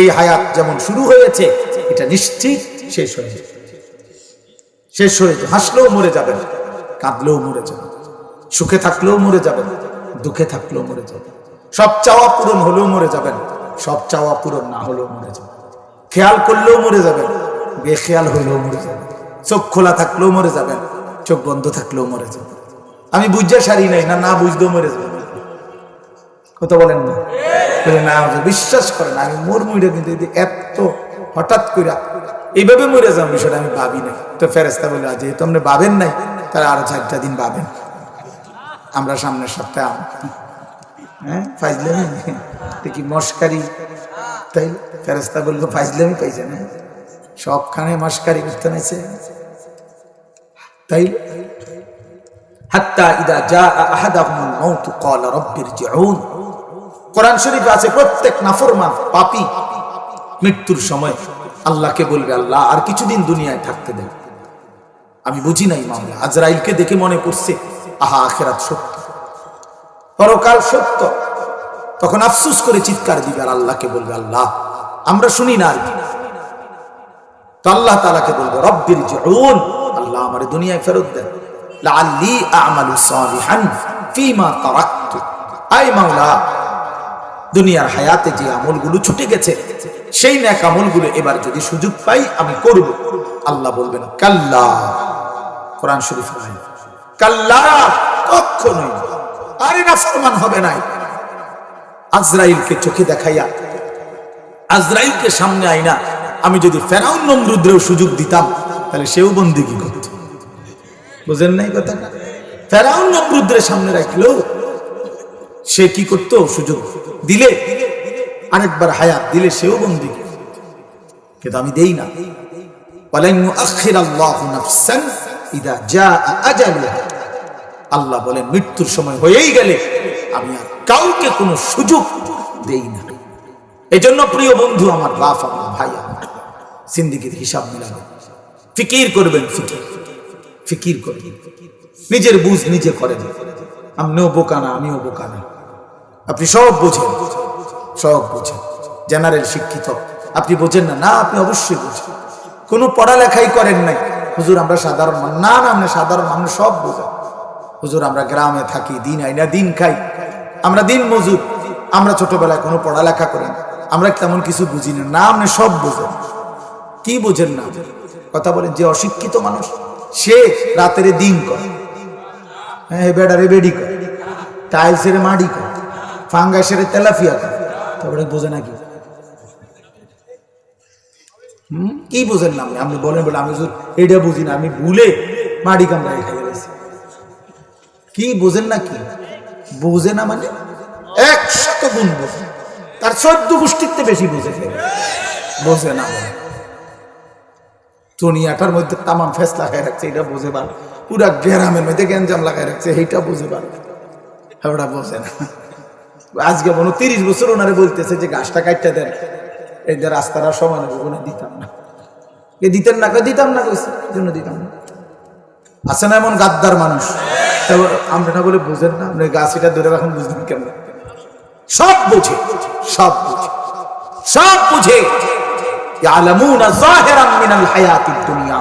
এই হায়াত যেমন শুরু হয়েছে এটা নিশ্চিত শেষ হয়ে যাবে। শেষ হয়ে যাবে। হাসলেও মরে যাবেন, কাঁদলেও মরে যাবেন, সুখে থাকলেও মরে যাবেন, দুঃখে থাকলেও মরে যাবেন। সব চাওয়া পূরণ হলেও মরে যাবেন, সব চাওয়া পূরণ না হলেও মরে যাবেন। খেয়াল করলেও মরে যাবেন, বেখেয়াল হইলেও মরে যাবেন। চোখ খোলা থাকলেও মরে যাবেন, চোখ বন্ধ থাকলেও মরে যাবেন। আমি বুঝতে সারি নাই না, না বুঝতেও মরে যাবেন। কথা বলেন না? না বিশ্বাস করেন আমি মোর মুইটা কিন্তু এত হঠাৎ করে এইভাবে মরে যাও বিষয়টা আমি ভাবি নাই। তো ফেরেস্তা বলে যেহেতু আপনি ভাবেন নাই তারা আরো 4টা দিন ভাবেন। আমরা সামনের সপ্তাহে ফাইজলামি কি মস্কারি, তাই ফেরেস্তা বললো ফাইজলামি পাইছে না, সবখানে মস্কারি করতে নাইছে। তাই হাত্তা ইদা জাআ আহাদাহুমুল মাউত ক্বালা রাব্বিরজিউন, কোরআন শরীফে আছে প্রত্যেক নাফরমান পাপী মৃত্যুর সময় আল্লাহকে বলবে আল্লাহ আর কিছুদিন দুনিয়ায় থাকতে দেন। আমি বুঝি নাই মামলা। আজরাইলকে দেখে মনে পড়ছে আহা আখিরাত সত্য, পরকাল সত্য। তখন আফসোস করে চিৎকার দিবে আর আল্লাহকে বলবে আল্লাহ আমরা শুনি না আর কি। তো আল্লাহ তাআলাকে বলবে রব্বিরজিউন, আল্লাহ আমারে দুনিয়ায় ফেরত দেন, লাআল্লি আ'মালু সালিহান ফীমা তারাকতু। আয় মাওলা দুনিয়ার হায়াতে যে আমলগুলো ছুটে গেছে সেই নেক আমলগুলো এবার যদি সুযোগ পাই আমি করব। আল্লাহ বলবেন কাল্লা, কোরআন শরীফ কাল্লা, কখনোই আরে নাফরমান হবে না। আজরাইলকে চোখে দেখাইয়া আজরাইলকে সামনে আইনা আমি যদি ফেরাউন নমরুদরেও সুযোগ দিতাম তাহলে সেও বন্দেগী করত। বুঝেন নাই কথাটা? ফেরাউন নমরুদরের সামনে রাখলো সে কি করত? সুযোগ দিলে আরেকবার হায়াত দিলে সেও বন্দেগী, কিন্তু আমি দেই না। ওয়ালান ইউআখিরাল্লাহু নাফসান ইযা জাআ আজালুহা, আল্লাহ বলেন মৃত্যুর সময় হয়েই গেলে আমি আর কাউকে কোনো সুযোগ দেই না। এজন্য প্রিয় বন্ধু আমার, বাপ আমার, ভাই আমার, জিন্দেগীর হিসাব মিলাবেন, ফিকির করবেন, ফিকির করবেন, নিজের বুঝ নিজে করেন। আপনিও বোকা না, আমিও বোকা না, আপনি সব বোঝেন, সব বোঝেন। জেনারেল শিক্ষিত আপনি বোঝেন না? না, আপনি অবশ্যই বোঝেন। কোনো পড়ালেখাই করেন নাই। হুজুর আমরা সাধারণ মানুষ। না না, আমরা সাধারণ মানুষ, সব বোঝেন। হুজুর আমরা গ্রামে থাকি, দিন আইনা দিন খাই, আমরা দিন মজুর, আমরা ছোটবেলায় কোনো পড়ালেখা করেন, আমরা তেমন কিছু বুঝি না। না, আপনি সব বোঝেন। কি বোঝেন না? কথা বলেন। যে অশিক্ষিত মানুষ সে রাতের দিন করে, হ্যাঁ বেড়ারে বেডি করে, টাইলসের মাটি করে, ফাঙ্গাসের তেলাফিয়া করে, তারপরে বোঝে নাকি? কি বোঝেন না? আপনি বলেন বলে আমি এটা বুঝি না, আমি ভুলে মাটি কামড়াই খাই গেছি। কি বোঝেন না? কি বোঝে না মানে 100 গুণ বোঝে, তার 14 গোষ্ঠীতে বেশি বোঝে। বোঝে না দুনিয়াটার মধ্যে তামাম ফেস লাগাই রাখছে, এটা বোঝে পার। পুরা গ্রামের মধ্যে গ্যাঞ্জাম লাগাই রাখছে, এইটা বোঝে পার। ওটা বোঝে না। আজকে মনে 30 বছর ওনারে বলতেছে যে গাছটা কাটতে দেন, এই যে রাস্তাটা সমান ওখানে দিতাম না। এ দিতেন না? দিতাম না, কইছে জন্য দিতাম না। আছে না এমন গাদ্দার মানুষ? আমরা বলে বুঝেন না, আপনি গাছিটা ধরে এখন বুঝবেন কেমন? সব বুঝে, সব বুঝে, সব বুঝে। ইয়ালামুনা যাহিরাম মিনাল হায়াতিদ দুনিয়া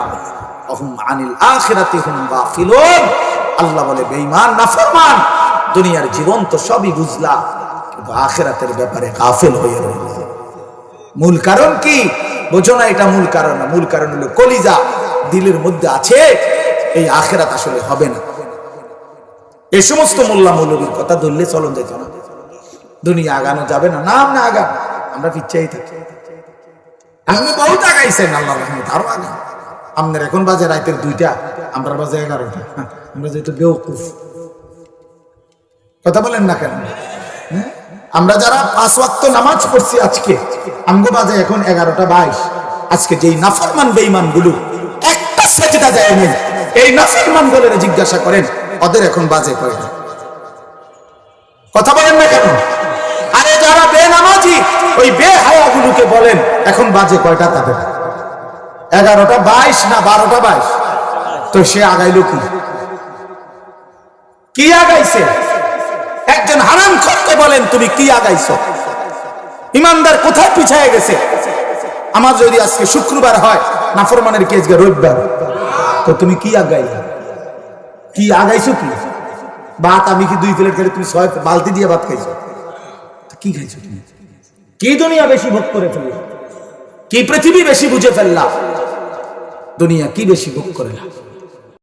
ওয়া হুম আনিল আখিরাতি হুম গাফিলুন। আল্লাহ বলে বেঈমান নাফরমান দুনিয়ার জীবন তো সবই বুঝলা, কিন্তু আখিরাতের ব্যাপারে গাফিল হয়ে রইল। মূল কারণ কি বোঝো না? এটা মূল কারণ না। মূল কারণ হলো কলিজা দিলের মধ্যে আছে এই আখিরাত আসলে হবে না। এই সমস্ত মোল্লা মৌলবীর কথা ধরলে চলন যেত না, দুনিয়া আগানো যাবে না। না, আমরা আগান, আমরা পিছাই থাকি। আপনি বহুত আগাইছেন, আল্লাহ রহমত আরো আগান। আপনার এখন বাজে রাতের 2টা, আমরা বাজে 11টা। আমরা যেহেতু বেওকুফ, কথা বলেন না কেন? আমরা যারা 5 ওয়াক্ত নামাজ পড়ছি আজকে, আমগো বাজে এখন 11:22। আজকে যেই নাফরমান বেঈমান গুলো একটা সেজদা দেয় নাই, এই নাফরমান গুলোরে জিজ্ঞাসা করেন ওদের এখন বাজে কয়টা? কথা বলেন না কেন? আরে যারা বেনামাজি ওই বেহায়াগুলোকে বলেন এখন বাজে কয়টা তাদের? 11:22 না 12:22? তো সে আগাইলো কি? কি আগাইছে? একজন হারামখোরকে বলেন তুমি কি আগাইছো? ইমানদার কোথায় পিছায় গেছে? আমার যদি আজকে শুক্রবার হয়, নাফরমানের কি আজকে রবিবার? তো তুমি কি আগাইলা? কি আগাইছো? কি ভাত? আমি কি 2 প্লেট খাই, তুমি 6 বালতি দিয়ে ভাত খাইছো? কি খাইছো তুমি? কি দুনিয়া বেশি ভোগ করে ফেললা? কি পৃথিবী বেশি বুঝে ফেললা? দুনিয়া কি বেশি ভোগ করে?